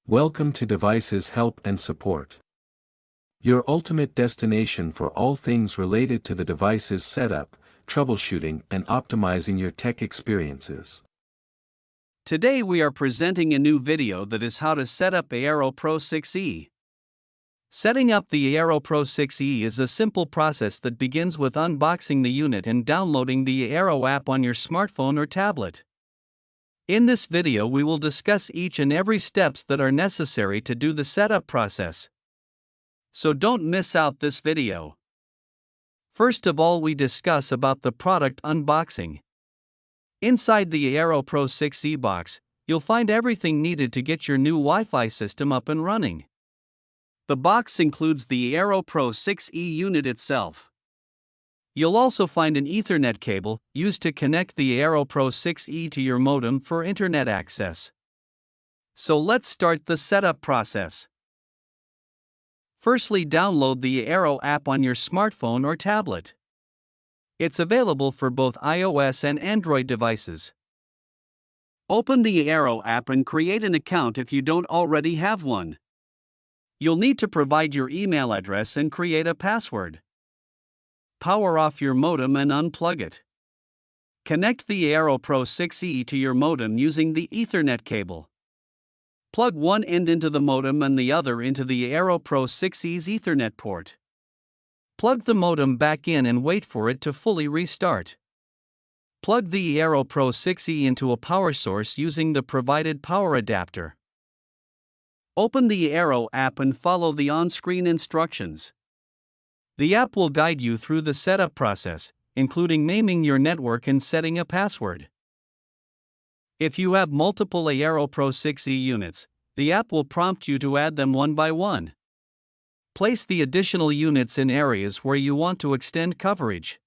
Welcome to Devices Help and Support, your ultimate destination for all things related to the device's setup, troubleshooting and optimizing your tech experiences. Today we are presenting a new video that is how to set up Eero Pro 6e. Setting up the Eero Pro 6e is a simple process that begins with unboxing the unit and downloading the Eero app on your smartphone or tablet. In this video we will discuss each and every steps that are necessary to do the setup process. So don't miss out this video. First of all, we discuss about the product unboxing. Inside the Eero Pro 6e box, you'll find everything needed to get your new Wi-Fi system up and running. The box includes the Eero Pro 6e unit itself. You'll also find an Ethernet cable used to connect the Eero Pro 6e to your modem for internet access. So let's start the setup process. Firstly, download the Eero app on your smartphone or tablet. It's available for both iOS and Android devices. Open the Eero app and create an account if you don't already have one. You'll need to provide your email address and create a password. Power off your modem and unplug it. Connect the Eero Pro 6e to your modem using the Ethernet cable. Plug one end into the modem and the other into the Eero Pro 6e's Ethernet port. Plug the modem back in and wait for it to fully restart. Plug the Eero Pro 6e into a power source using the provided power adapter. Open the Eero app and follow the on-screen instructions. The app will guide you through the setup process, including naming your network and setting a password. If you have multiple Eero Pro 6e units, the app will prompt you to add them one by one. Place the additional units in areas where you want to extend coverage.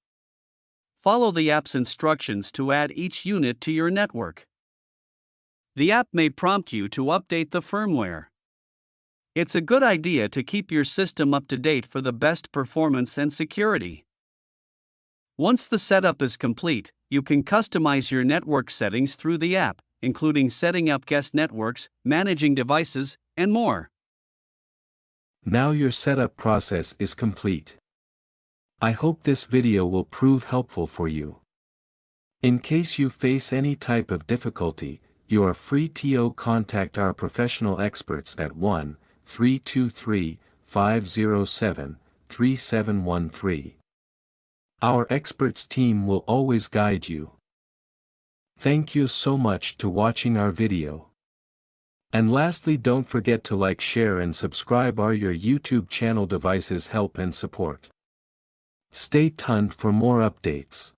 Follow the app's instructions to add each unit to your network. The app may prompt you to update the firmware. It's a good idea to keep your system up to date for the best performance and security. Once the setup is complete, you can customize your network settings through the app, including setting up guest networks, managing devices, and more. Now your setup process is complete. I hope this video will prove helpful for you. In case you face any type of difficulty, you are free to contact our professional experts at 1-323-507-3713. Our experts team will always guide you. Thank you so much to watching our video. And lastly, don't forget to like, share and subscribe our your YouTube channel Devices Help and Support. Stay tuned for more updates.